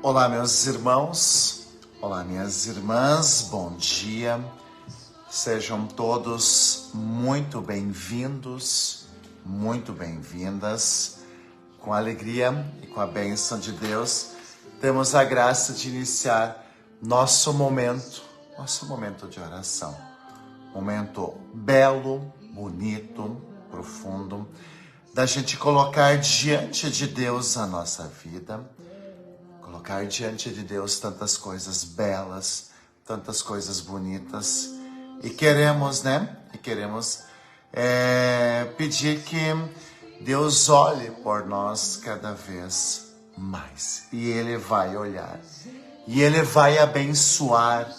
Olá, meus irmãos, olá, minhas irmãs, bom dia. Sejam todos muito bem-vindos, muito bem-vindas. Com a alegria e com a bênção de Deus, temos a graça de iniciar nosso momento de oração. Momento belo, bonito, profundo, da gente colocar diante de Deus a nossa vida, colocar diante de Deus tantas coisas belas, tantas coisas bonitas, e queremos, pedir que Deus olhe por nós cada vez mais, e Ele vai olhar, e Ele vai abençoar,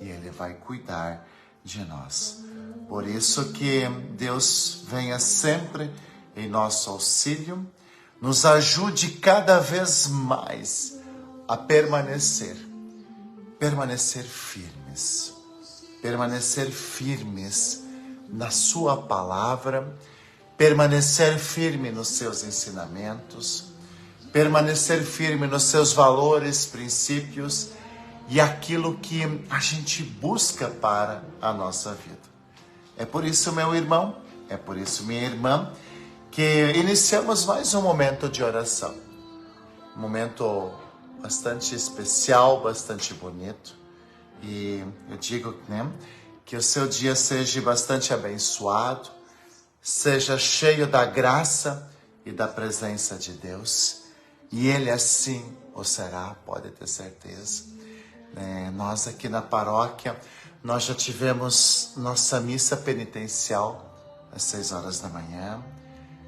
e Ele vai cuidar de nós. Por isso que Deus venha sempre em nosso auxílio, nos ajude cada vez mais a permanecer firmes na sua palavra, permanecer firme nos seus ensinamentos, permanecer firme nos seus valores, princípios e aquilo que a gente busca para a nossa vida. É por isso, meu irmão, é por isso, minha irmã, que iniciamos mais um momento de oração. Um momento bastante especial, bastante bonito. E eu digo, que o seu dia seja bastante abençoado, seja cheio da graça e da presença de Deus. E Ele assim o será, pode ter certeza. Nós aqui na paróquia, nós já tivemos nossa missa penitencial às 6 horas da manhã.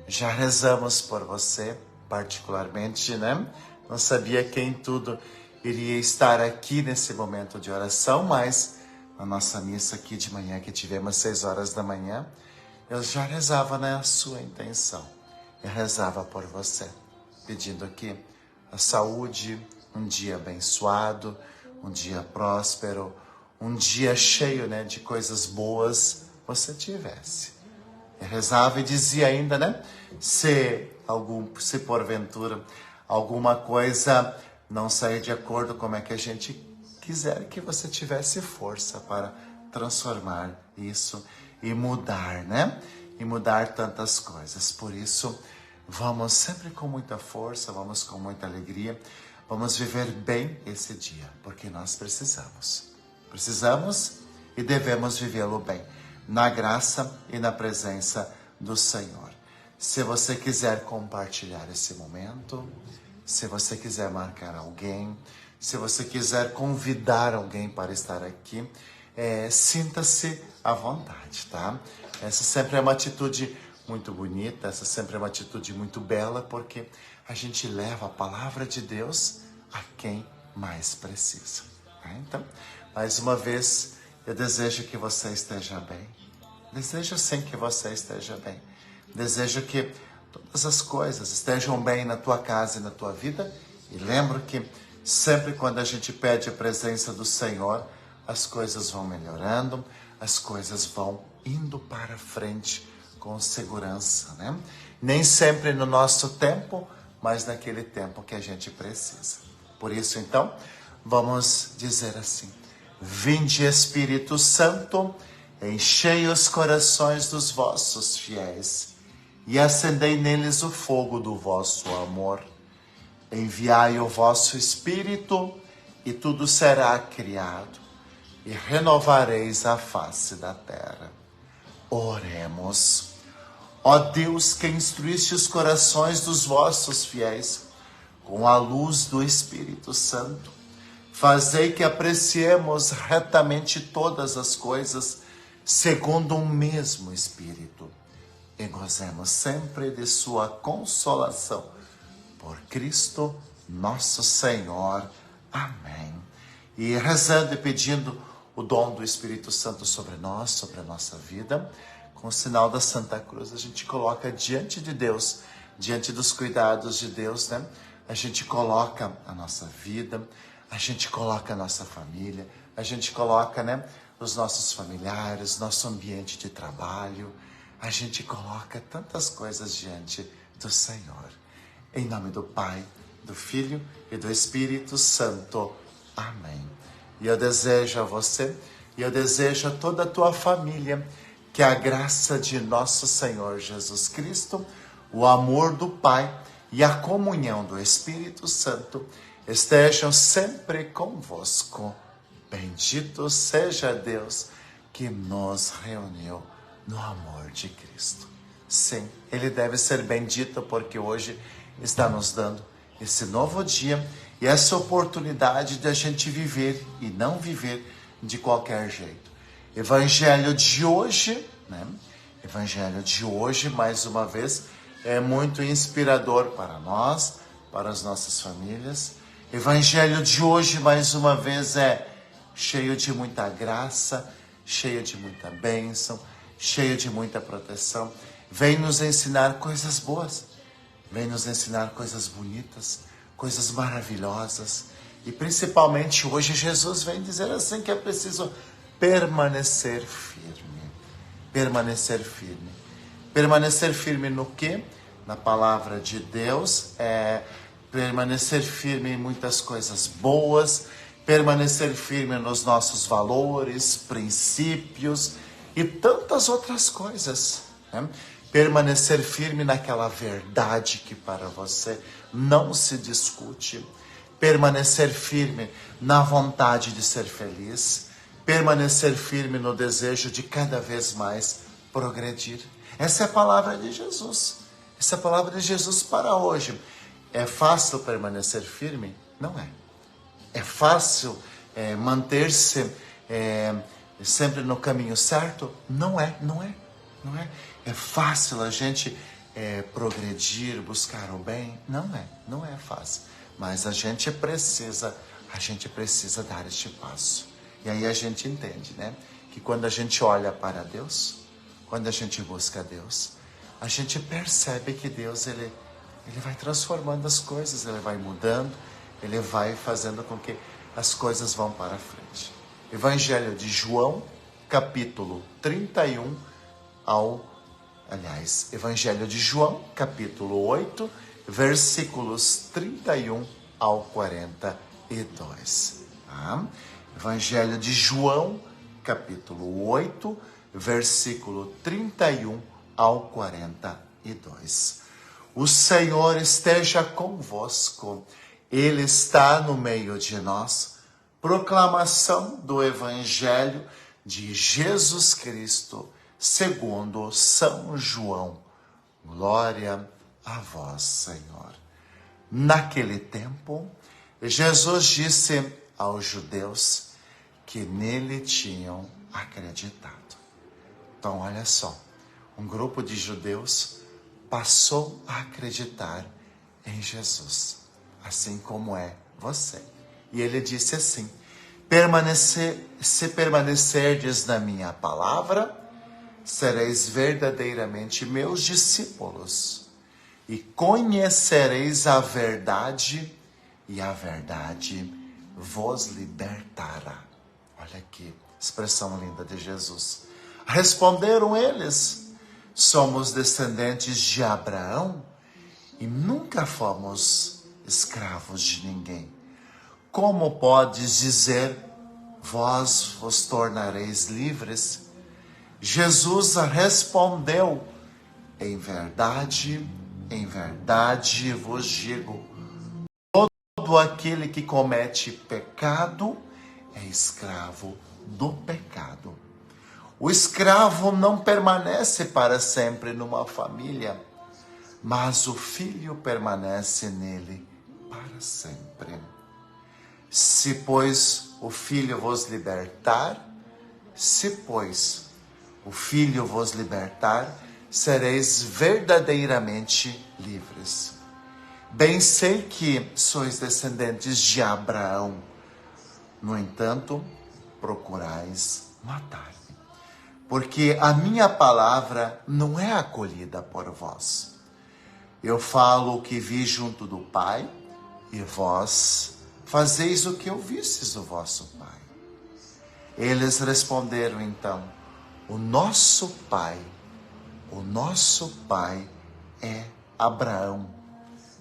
Já rezamos por você, particularmente, Não sabia quem tudo iria estar aqui nesse momento de oração, mas na nossa missa aqui de manhã, que tivemos às 6 horas da manhã, eu já rezava na sua intenção. Eu rezava por você, pedindo aqui a saúde, um dia abençoado, um dia próspero, um dia cheio, de coisas boas você tivesse. Eu rezava e dizia ainda, se porventura alguma coisa não sair de acordo como é que a gente quiser, que você tivesse força para transformar isso e mudar, E mudar tantas coisas. Por isso, vamos sempre com muita força, vamos com muita alegria, vamos viver bem esse dia, porque nós precisamos. Precisamos e devemos vivê-lo bem, na graça e na presença do Senhor. Se você quiser compartilhar esse momento, se você quiser marcar alguém, se você quiser convidar alguém para estar aqui, sinta-se à vontade, tá? Essa sempre é uma atitude muito bonita, essa sempre é uma atitude muito bela, porque a gente leva a palavra de Deus a quem mais precisa. Tá? Então, mais uma vez, eu desejo que você esteja bem. Desejo sim que você esteja bem. Desejo que todas as coisas estejam bem na tua casa e na tua vida. E lembro que sempre quando a gente pede a presença do Senhor, as coisas vão melhorando, as coisas vão indo para frente com segurança, Nem sempre no nosso tempo, mas naquele tempo que a gente precisa. Por isso, então, vamos dizer assim: Vinde, Espírito Santo, enchei os corações dos vossos fiéis e acendei neles o fogo do vosso amor. Enviai o vosso Espírito e tudo será criado e renovareis a face da terra. Oremos. Ó Deus, que instruíste os corações dos vossos fiéis com a luz do Espírito Santo, fazei que apreciemos retamente todas as coisas segundo o mesmo Espírito e gozemos sempre de sua consolação. Por Cristo nosso Senhor. Amém. E rezando e pedindo o dom do Espírito Santo sobre nós, sobre a nossa vida, com o sinal da Santa Cruz, a gente coloca diante de Deus, diante dos cuidados de Deus, A gente coloca a nossa vida, a gente coloca a nossa família, a gente coloca, os nossos familiares, nosso ambiente de trabalho, a gente coloca tantas coisas diante do Senhor. Em nome do Pai, do Filho e do Espírito Santo. Amém. E eu desejo a você, e eu desejo a toda a tua família, que a graça de nosso Senhor Jesus Cristo, o amor do Pai e a comunhão do Espírito Santo estejam sempre convosco. Bendito seja Deus que nos reuniu no amor de Cristo. Sim, Ele deve ser bendito porque hoje está nos dando esse novo dia e essa oportunidade de a gente viver e não viver de qualquer jeito. Evangelho de hoje, né? Evangelho de hoje, mais uma vez, é muito inspirador para nós, para as nossas famílias. Evangelho de hoje, mais uma vez, é cheio de muita graça, cheio de muita bênção, cheio de muita proteção. Vem nos ensinar coisas boas, vem nos ensinar coisas bonitas, coisas maravilhosas. E principalmente hoje Jesus vem dizer assim que é preciso permanecer firme. Permanecer firme. Permanecer firme no quê? Na palavra de Deus, permanecer firme em muitas coisas boas, permanecer firme nos nossos valores, princípios e tantas outras coisas, né? Permanecer firme naquela verdade que para você não se discute, permanecer firme na vontade de ser feliz, permanecer firme no desejo de cada vez mais progredir. Essa é a palavra de Jesus. Essa é a palavra de Jesus para hoje. É fácil permanecer firme? Não é. É fácil manter-se sempre no caminho certo? Não é. É fácil a gente progredir, buscar o bem? Não é fácil. Mas a gente precisa dar este passo. E aí a gente entende, né? Que quando a gente olha para Deus, quando a gente busca Deus, a gente percebe que Deus, ele vai transformando as coisas, ele vai mudando, ele vai fazendo com que as coisas vão para frente. Evangelho de João, capítulo 31 Evangelho de João, capítulo 8, versículos 31 ao 42. Tá? Evangelho de João, capítulo 8, versículo 31 ao 42. O Senhor esteja convosco, Ele está no meio de nós. Proclamação do Evangelho de Jesus Cristo, segundo São João. Glória a vós, Senhor. Naquele tempo, Jesus disse aos judeus que nele tinham acreditado. Então, olha só, um grupo de judeus passou a acreditar em Jesus, assim como é você. E ele disse assim: se permanecerdes na minha palavra, sereis verdadeiramente meus discípulos, e conhecereis a verdade, e a verdade vos libertará. Olha que expressão linda de Jesus. Responderam eles: somos descendentes de Abraão e nunca fomos escravos de ninguém. Como podes dizer, vós vos tornareis livres? Jesus respondeu: em verdade vos digo, todo aquele que comete pecado é escravo do pecado. O escravo não permanece para sempre numa família, mas o filho permanece nele para sempre. Se, pois, o filho vos libertar, sereis verdadeiramente livres. Bem sei que sois descendentes de Abraão, no entanto, procurais matar-me, porque a minha palavra não é acolhida por vós. Eu falo o que vi junto do Pai, e vós fazeis o que ouvistes do vosso Pai. Eles responderam então: o nosso pai é Abraão.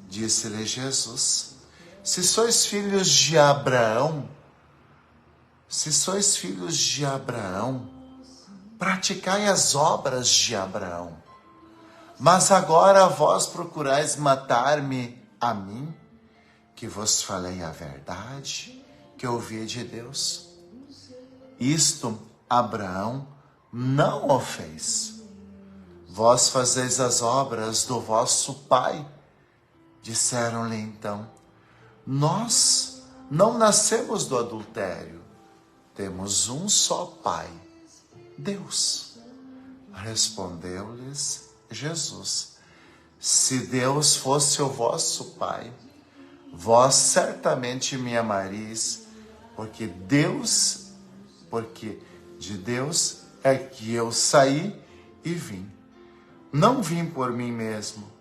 Disse-lhe Jesus: Se sois filhos de Abraão, se sois filhos de Abraão, praticai as obras de Abraão. Mas agora vós procurais matar-me a mim, que vos falei a verdade, que ouvi de Deus. Isto Abraão não o fez. Vós fazeis as obras do vosso pai. Disseram-lhe então: nós não nascemos do adultério. Temos um só pai, Deus. Respondeu-lhes Jesus: se Deus fosse o vosso pai, vós certamente me amareis, porque de Deus é que eu saí e vim. Não vim por mim mesmo,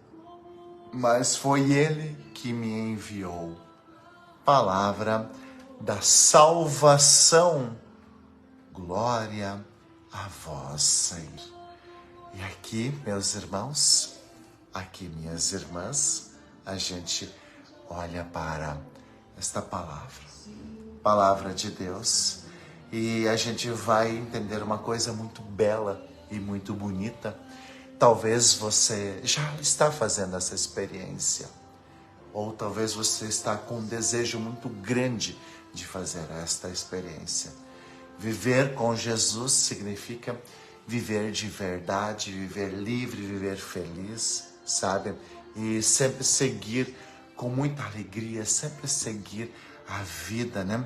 mas foi Ele que me enviou. Palavra da salvação. Glória a vós, Senhor. E aqui, meus irmãos, aqui, minhas irmãs, a gente olha para esta palavra de Deus, e a gente vai entender uma coisa muito bela e muito bonita. Talvez você já está fazendo essa experiência, ou talvez você está com um desejo muito grande de fazer esta experiência. Viver com Jesus significa viver de verdade, viver livre, viver feliz, sabe? E sempre seguir com muita alegria, sempre seguir a vida, né?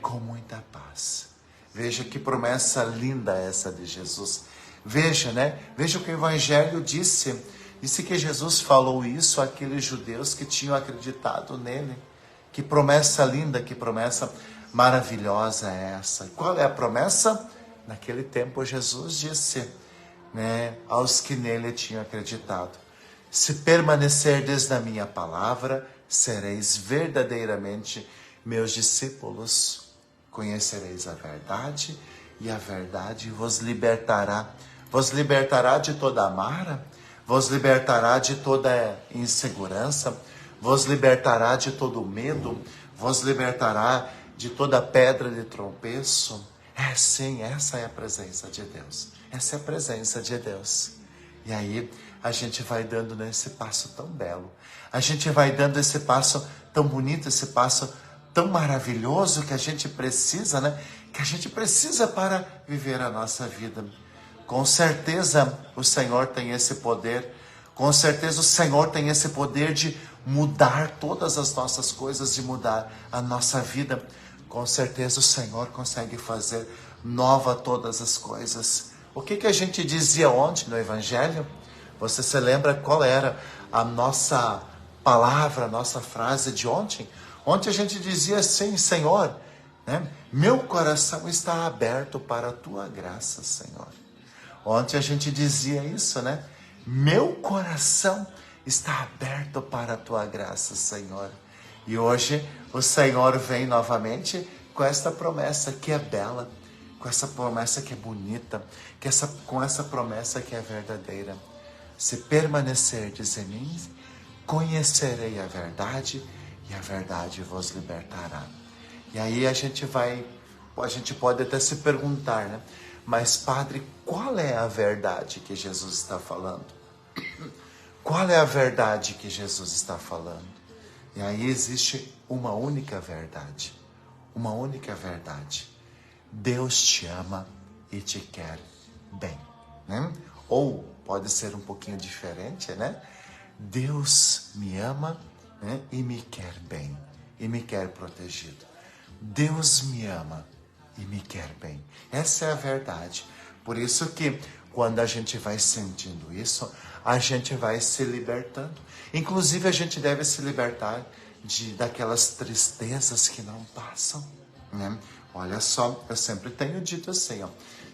Com muita paz. Veja que promessa linda essa de Jesus. Veja, né? Veja o que o Evangelho disse. Disse que Jesus falou isso àqueles judeus que tinham acreditado nele. Que promessa linda, que promessa maravilhosa é essa. Qual é a promessa? Naquele tempo Jesus disse, né, aos que nele tinham acreditado: se permanecerdes na minha palavra, sereis verdadeiramente meus discípulos. Conhecereis a verdade, e a verdade vos libertará. Vos libertará de toda amarra, vos libertará de toda insegurança, vos libertará de todo medo, vos libertará de toda pedra de tropeço. Sim, essa é a presença de Deus. Essa é a presença de Deus. E aí a gente vai dando nesse passo tão belo. A gente vai dando esse passo tão bonito, esse passo tão maravilhoso que a gente precisa, né? Que a gente precisa para viver a nossa vida. Com certeza o Senhor tem esse poder. Com certeza o Senhor tem esse poder de mudar todas as nossas coisas, de mudar a nossa vida. Com certeza o Senhor consegue fazer nova todas as coisas. O que a gente dizia ontem no Evangelho? Você se lembra qual era a nossa palavra, a nossa frase de ontem? Ontem a gente dizia assim: Senhor, né? Meu coração está aberto para a tua graça, Senhor. Ontem a gente dizia isso, né? Meu coração está aberto para a tua graça, Senhor. E hoje o Senhor vem novamente com esta promessa que é bela, com essa promessa que é bonita, com essa promessa que é verdadeira. Se permanecerdes em mim, conhecerei a verdade, e a verdade vos libertará. E aí a gente pode até se perguntar, né? Mas, Padre, qual é a verdade que Jesus está falando? Qual é a verdade que Jesus está falando? E aí existe uma única verdade. Uma única verdade. Deus te ama e te quer bem, né? Ou pode ser um pouquinho diferente, né? Deus me ama, né, e me quer bem, e me quer protegido. Deus me ama e me quer bem. Essa é a verdade. Por isso que quando a gente vai sentindo isso, a gente vai se libertando. Inclusive a gente deve se libertar daquelas tristezas que não passam, né? Olha só, eu sempre tenho dito assim, ó,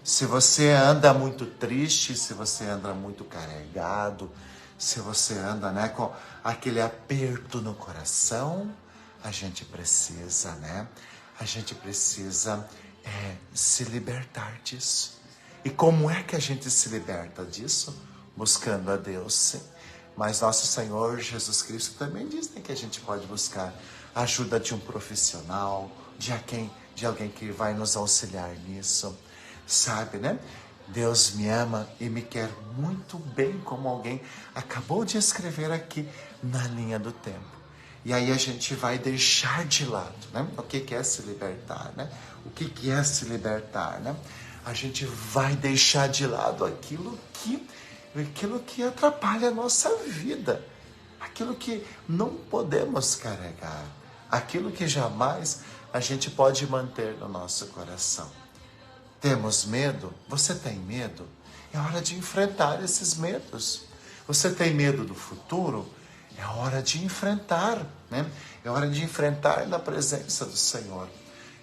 se você anda muito triste, se você anda muito carregado, se você anda, né, com aquele aperto no coração, a gente precisa, né? A gente precisa se libertar disso. E como é que a gente se liberta disso? Buscando a Deus, sim. Mas nosso Senhor Jesus Cristo também diz, né, que a gente pode buscar a ajuda de um profissional, de alguém que vai nos auxiliar nisso. Sabe, né? Deus me ama e me quer muito bem, como alguém acabou de escrever aqui na linha do tempo. E aí a gente vai deixar de lado, né? O que é se libertar, né? O que é se libertar, né? A gente vai deixar de lado aquilo que atrapalha a nossa vida, aquilo que não podemos carregar, aquilo que jamais a gente pode manter no nosso coração. Temos medo? Você tem medo? É hora de enfrentar esses medos. Você tem medo do futuro? É hora de enfrentar, né? É hora de enfrentar na presença do Senhor.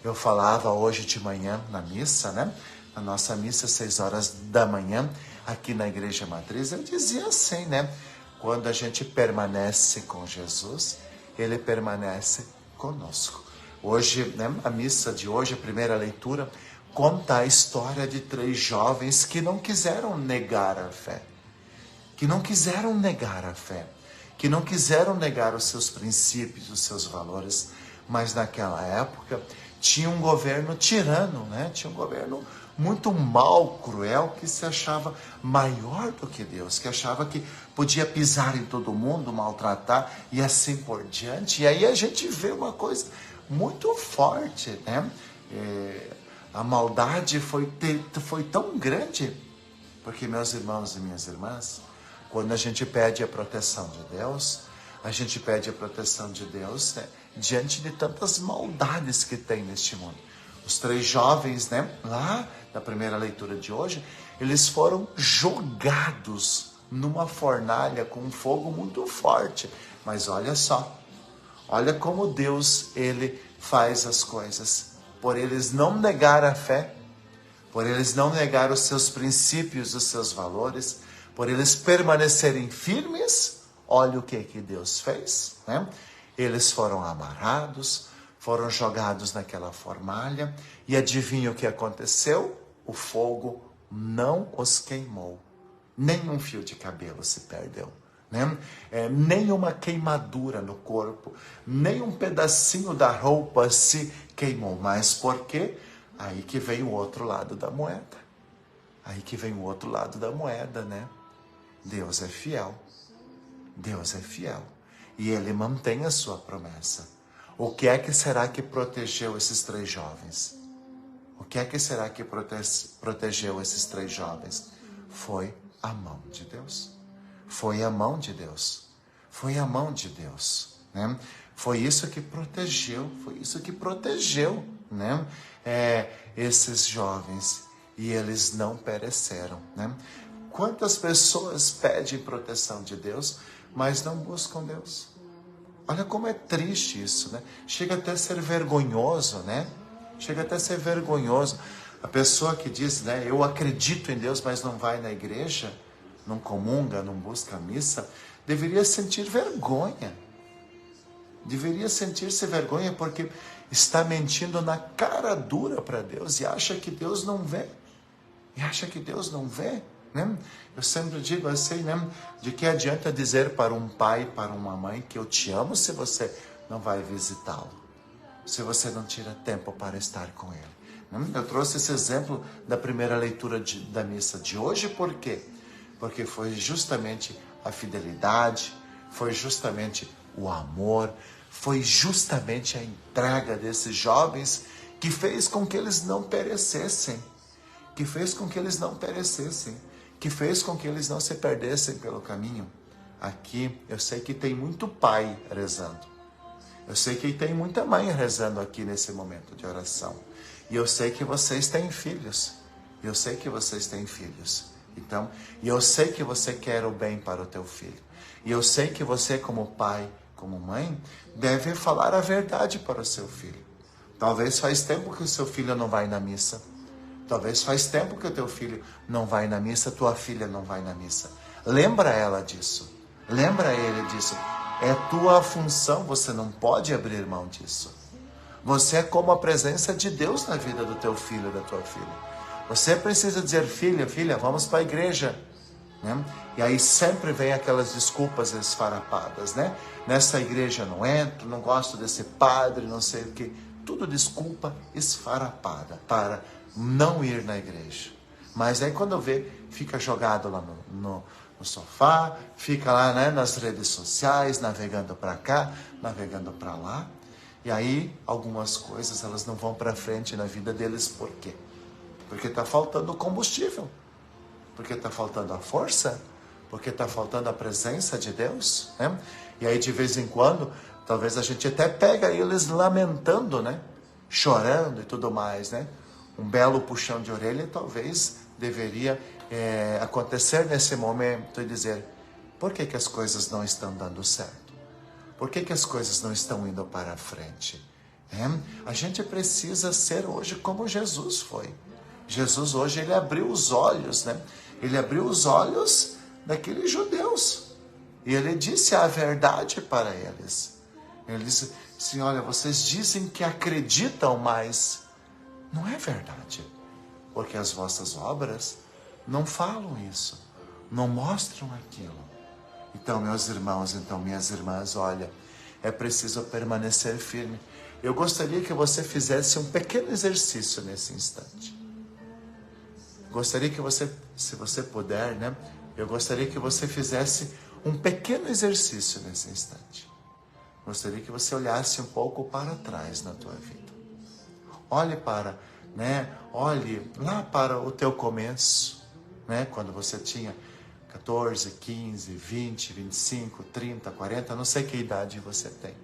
Eu falava hoje de manhã na missa, né? Na nossa missa, 6h, aqui na Igreja Matriz, eu dizia assim, né? Quando a gente permanece com Jesus, Ele permanece conosco. Hoje, né? A missa de hoje, a primeira leitura, conta a história de 3 jovens que não quiseram negar a fé. Que não quiseram negar a fé. Que não quiseram negar os seus princípios, os seus valores. Mas naquela época tinha um governo tirano, né? Tinha um governo muito mau, cruel, que se achava maior do que Deus, que achava que podia pisar em todo mundo, maltratar e assim por diante. E aí a gente vê uma coisa muito forte, né? A maldade foi tão grande, porque, meus irmãos e minhas irmãs, quando a gente pede a proteção de Deus, a gente pede a proteção de Deus, né, diante de tantas maldades que tem neste mundo. Os 3 jovens, né, lá na primeira leitura de hoje, eles foram jogados numa fornalha com um fogo muito forte. Mas olha só, olha como Deus, Ele faz as coisas. Por eles não negar a fé, por eles não negar os seus princípios, os seus valores, por eles permanecerem firmes, olha o que Deus fez, né? Eles foram amarrados, foram jogados naquela fornalha, e adivinha o que aconteceu? O fogo não os queimou, nenhum fio de cabelo se perdeu, né? Nenhuma queimadura no corpo, nem um pedacinho da roupa se queimou. Mas por quê? Aí que vem o outro lado da moeda. Aí que vem o outro lado da moeda, né? Deus é fiel. Deus é fiel. E Ele mantém a sua promessa. O que é que será que protegeu esses 3 jovens? O que é que será que protegeu esses 3 jovens? Foi a mão de Deus. Foi a mão de Deus. Foi a mão de Deus, né? Foi isso que protegeu, né? Esses jovens, e eles não pereceram, né? Quantas pessoas pedem proteção de Deus, mas não buscam Deus? Olha como é triste isso, né? Chega até a ser vergonhoso, né? Chega até a ser vergonhoso. A pessoa que diz, né, eu acredito em Deus, mas não vai na igreja, não comunga, não busca a missa, deveria sentir vergonha. Deveria sentir-se vergonha porque está mentindo na cara dura para Deus e acha que Deus não vê. Né? Eu sempre digo assim, né? De que adianta dizer para um pai, para uma mãe que eu te amo se você não vai visitá-lo, se você não tira tempo para estar com ele. Eu trouxe esse exemplo da primeira leitura da missa de hoje, por quê? Porque foi justamente a fidelidade, foi justamente o amor, foi justamente a entrega desses jovens que fez com que eles não perecessem, que fez com que eles não se perdessem pelo caminho. Aqui, eu sei que tem muito pai rezando. Eu sei que tem muita mãe rezando aqui nesse momento de oração. E eu sei que vocês têm filhos. Então, e eu sei que você quer o bem para o teu filho. E eu sei que você, como pai, como mãe, deve falar a verdade para o seu filho. Talvez faz tempo que o seu filho não vai na missa. Talvez faz tempo que o teu filho não vai na missa, tua filha não vai na missa. Lembra ela disso. Lembra ele disso. É tua função, você não pode abrir mão disso. Você é como a presença de Deus na vida do teu filho, da tua filha. Você precisa dizer, filha, vamos para a igreja. né? E aí sempre vem aquelas desculpas esfarrapadas, né? Nessa igreja eu não entro, não gosto desse padre, não sei o que. Tudo desculpa esfarrapada para não ir na igreja. Mas aí quando vê, fica jogado lá no sofá, fica lá, né, nas redes sociais, navegando para cá, navegando para lá. E aí algumas coisas elas não vão para frente na vida deles. Por quê? Porque está faltando combustível. Porque está faltando a força. Porque está faltando a presença de Deus, né? E aí de vez em quando, talvez a gente até pega eles lamentando, né? Chorando e tudo mais, né? Um belo puxão de orelha talvez deveria acontecer nesse momento e dizer: por que as coisas não estão dando certo? Por que as coisas não estão indo para a frente? A gente precisa ser hoje como Jesus foi. Jesus hoje, ele abriu os olhos, né? Ele abriu os olhos daqueles judeus. E ele disse a verdade para eles. Ele disse assim: olha, vocês dizem que acreditam, mas não é verdade. Porque as vossas obras não falam isso, não mostram aquilo. Então, meus irmãos, então, minhas irmãs, olha, é preciso permanecer firme. Eu gostaria que você fizesse um pequeno exercício nesse instante. Gostaria que você, se você puder, né? Eu gostaria que você fizesse um pequeno exercício nesse instante. Gostaria que você olhasse um pouco para trás na tua vida. Olhe para, né? Olhe lá para o teu começo, né? Quando você tinha 14, 15, 20, 25, 30, 40, não sei que idade você tem.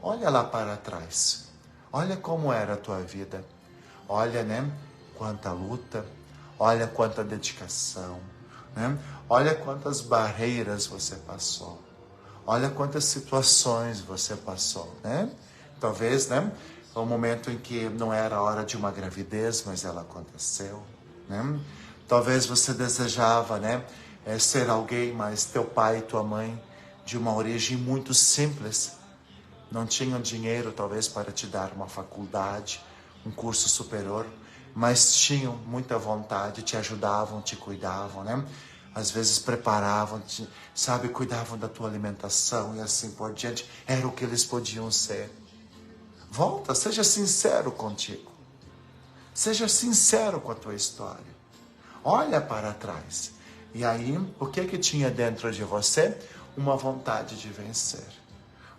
Olha lá para trás. Olha como era a tua vida. Olha, né? Quanta luta. Olha quanta dedicação, né? Olha quantas barreiras você passou. Olha quantas situações você passou, né? Talvez, né? Um momento em que não era a hora de uma gravidez, mas ela aconteceu, né? Talvez você desejava, né? Ser alguém, mas teu pai e tua mãe, de uma origem muito simples, não tinham dinheiro, talvez, para te dar uma faculdade, um curso superior, mas tinham muita vontade, te ajudavam, te cuidavam, né? Às vezes preparavam, sabe, cuidavam da tua alimentação e assim por diante. Era o que eles podiam ser. Volta, seja sincero contigo. Seja sincero com a tua história. Olha para trás. E aí, o que tinha dentro de você? Uma vontade de vencer.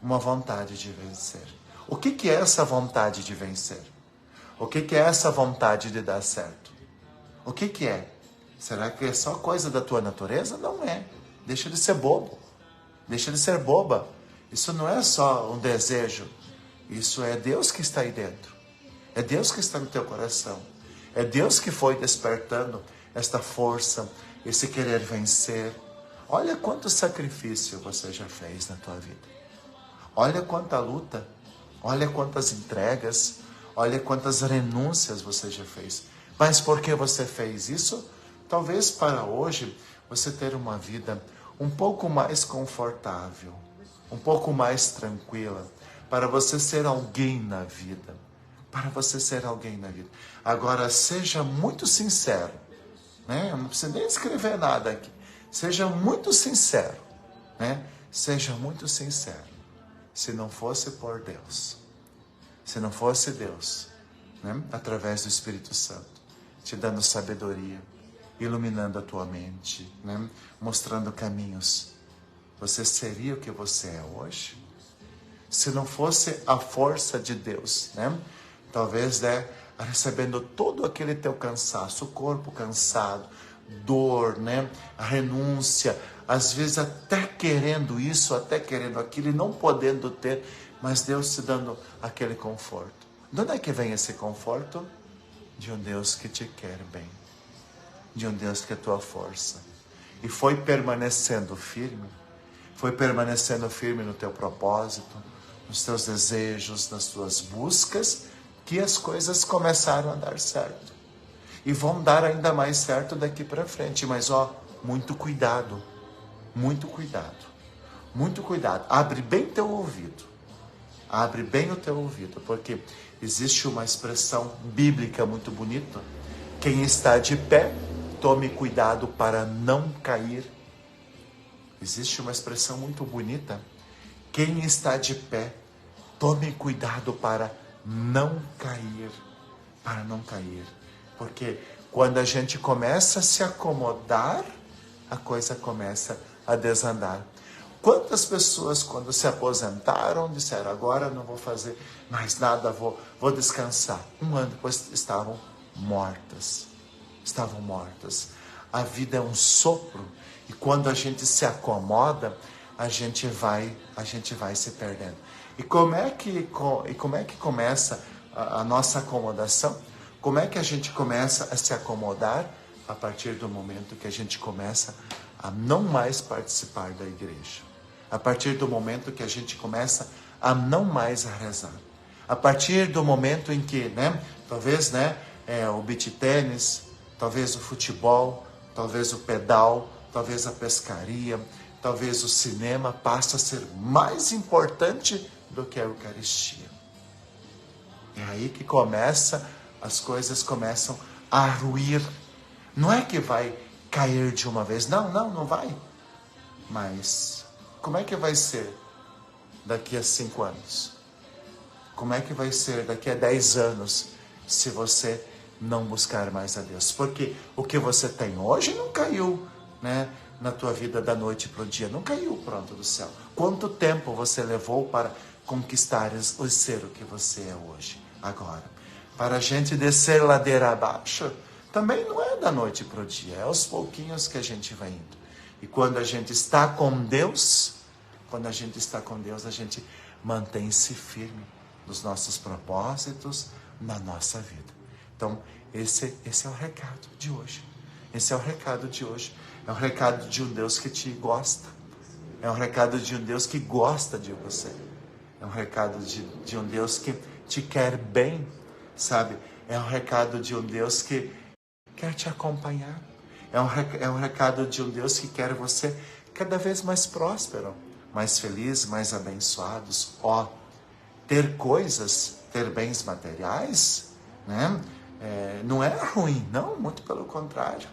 Uma vontade de vencer. O que é essa vontade de vencer? O que é essa vontade de dar certo? O que é? Será que é só coisa da tua natureza? Não é. Deixa de ser bobo. Deixa de ser boba. Isso não é só um desejo. Isso é Deus que está aí dentro. É Deus que está no teu coração. É Deus que foi despertando esta força, esse querer vencer. Olha quanto sacrifício você já fez na tua vida. Olha quanta luta. Olha quantas entregas. Olha quantas renúncias você já fez. Mas por que você fez isso? Talvez para hoje você ter uma vida um pouco mais confortável, um pouco mais tranquila, para você ser alguém na vida. Para você ser alguém na vida. Agora, seja muito sincero, né? Não precisa nem escrever nada aqui. Seja muito sincero, né? Seja muito sincero. Se não fosse por Deus, se não fosse Deus, né? Através do Espírito Santo, te dando sabedoria, iluminando a tua mente, né? Mostrando caminhos, você seria o que você é hoje? Se não fosse a força de Deus, né? Talvez, né, recebendo todo aquele teu cansaço, o corpo cansado, dor, né? A renúncia, às vezes até querendo isso, até querendo aquilo e não podendo ter, mas Deus te dando aquele conforto. De onde é que vem esse conforto? De um Deus que te quer bem, de um Deus que é tua força. E foi permanecendo firme no teu propósito, nos teus desejos, nas tuas buscas, que as coisas começaram a dar certo. E vão dar ainda mais certo daqui para frente. Mas muito cuidado, muito cuidado, muito cuidado. Abre bem teu ouvido, abre bem o teu ouvido, porque existe uma expressão bíblica muito bonita. Quem está de pé, tome cuidado para não cair Existe uma expressão muito bonita: quem está de pé, tome cuidado para não cair. Para não cair. Porque quando a gente começa a se acomodar, a coisa começa a desandar. Quantas pessoas, quando se aposentaram, disseram: agora não vou fazer mais nada, vou descansar. Um ano depois estavam mortas. Estavam mortas. A vida é um sopro, e quando a gente se acomoda, a gente vai se perdendo. E como é que começa a nossa acomodação? Como é que a gente começa a se acomodar? A partir do momento que a gente começa a não mais participar da igreja. A partir do momento que a gente começa a não mais rezar. A partir do momento em que, talvez, o beach tênis, talvez o futebol, talvez o pedal, talvez a pescaria, talvez o cinema passa a ser mais importante do que a Eucaristia. É aí que as coisas começam a ruir. Não é que vai cair de uma vez. Não vai. Mas como é que vai ser daqui a 5 anos? Como é que vai ser daqui a 10 anos se você não buscar mais a Deus? Porque o que você tem hoje não caiu, na tua vida da noite para o dia. Não caiu pronto do céu. Quanto tempo você levou para conquistar o ser o que você é hoje, agora? Para a gente descer ladeira abaixo, também não é da noite para o dia. É aos pouquinhos que a gente vai indo. E quando a gente está com Deus, a gente mantém-se firme nos nossos propósitos, na nossa vida. Então, esse é o recado de hoje. Esse é o recado de hoje. É um recado de um Deus que te gosta. É um recado de um Deus que gosta de você. É um recado de um Deus que te quer bem, sabe? É um recado de um Deus que quer te acompanhar. É um recado de um Deus que quer você cada vez mais próspero, mais feliz, mais abençoados. Ter coisas, ter bens materiais, não é ruim, não, muito pelo contrário.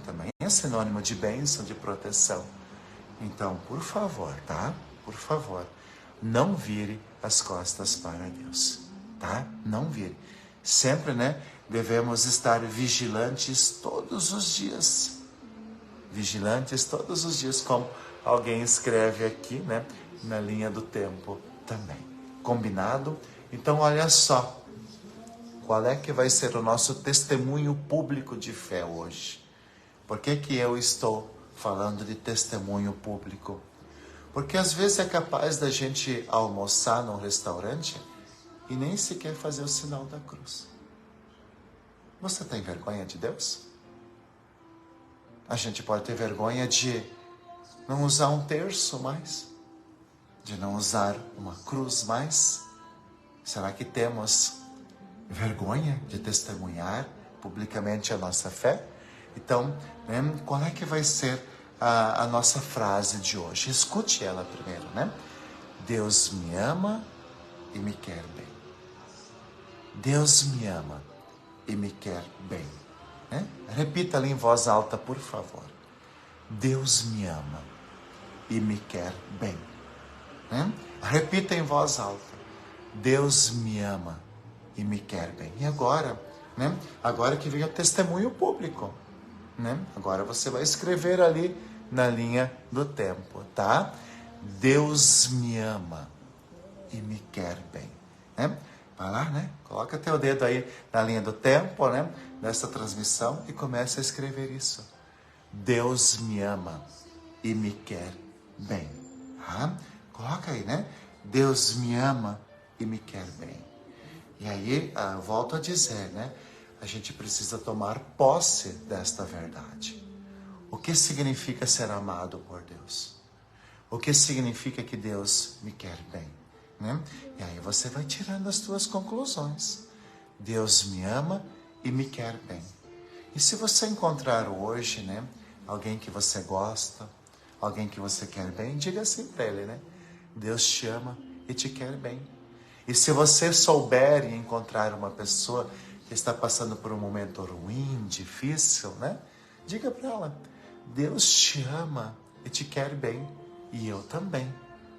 Também é sinônimo de bênção, de proteção. Então, por favor, tá? Por favor, não vire as costas para Deus, tá? Não vire. Sempre, devemos estar vigilantes todos os dias. Vigilantes todos os dias, como alguém escreve aqui, na linha do tempo também. Combinado? Então, olha só. Qual é que vai ser o nosso testemunho público de fé hoje? Por que eu estou falando de testemunho público? Porque às vezes é capaz da gente almoçar num restaurante e nem sequer fazer o sinal da cruz. Você tem vergonha de Deus? A gente pode ter vergonha de não usar um terço mais, de não usar uma cruz mais. Será que temos vergonha de testemunhar publicamente a nossa fé? Então, qual é que vai ser a nossa frase de hoje? Escute ela primeiro, Deus me ama e me quer bem. Deus me ama e me quer bem. Repita ali em voz alta, por favor. Deus me ama e me quer bem. Repita em voz alta. Deus me ama e me quer bem. E agora, agora que vem o testemunho público, agora você vai escrever ali na linha do tempo, tá? Deus me ama e me quer bem, Vai lá, Coloca teu dedo aí na linha do tempo, nessa transmissão e começa a escrever isso. Deus me ama e me quer bem. Coloca aí, Deus me ama e me quer bem. E aí, volto a dizer, a gente precisa tomar posse desta verdade. O que significa ser amado por Deus? O que significa que Deus me quer bem? E aí você vai tirando as suas conclusões. Deus me ama e me quer bem. E se você encontrar hoje, alguém que você gosta, alguém que você quer bem, diga assim para ele, Deus te ama e te quer bem. E se você souber e encontrar uma pessoa que está passando por um momento ruim, difícil, diga para ela, Deus te ama e te quer bem. E eu também.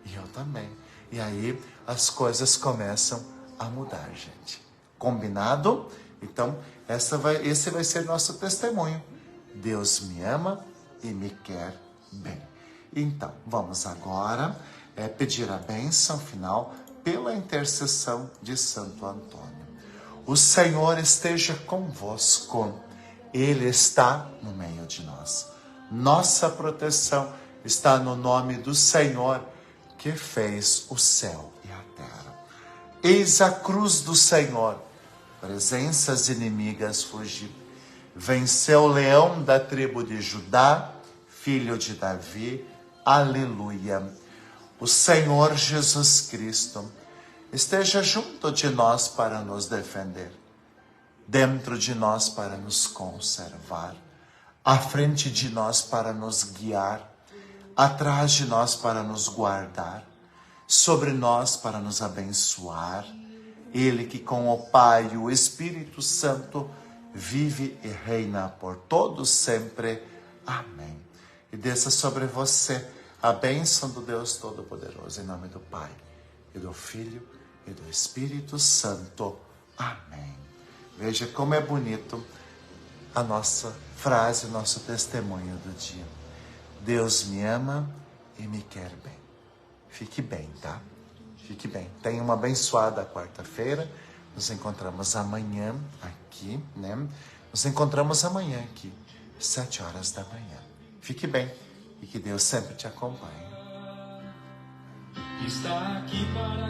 E eu também. E aí as coisas começam a mudar, gente. Combinado? Então, esse vai ser nosso testemunho. Deus me ama e me quer bem. Então, vamos agora pedir a bênção final pela intercessão de Santo Antônio. O Senhor esteja convosco. Ele está no meio de nós. Nossa proteção está no nome do Senhor, que fez o céu e a terra. Eis a cruz do Senhor. Presenças inimigas fugir. Venceu o leão da tribo de Judá, filho de Davi. Aleluia. O Senhor Jesus Cristo esteja junto de nós para nos defender, dentro de nós para nos conservar, à frente de nós para nos guiar, atrás de nós para nos guardar, sobre nós para nos abençoar. Ele que com o Pai e o Espírito Santo vive e reina por todos sempre. Amém. E desça sobre você a bênção do Deus Todo-Poderoso, em nome do Pai, e do Filho, e do Espírito Santo. Amém. Veja como é bonito a nossa frase, o nosso testemunho do dia. Deus me ama e me quer bem. Fique bem, tá? Fique bem. Tenha uma abençoada quarta-feira. Nos encontramos amanhã aqui, né? Nos encontramos amanhã aqui, 7 horas da manhã. Fique bem e que Deus sempre te acompanhe. Está aqui para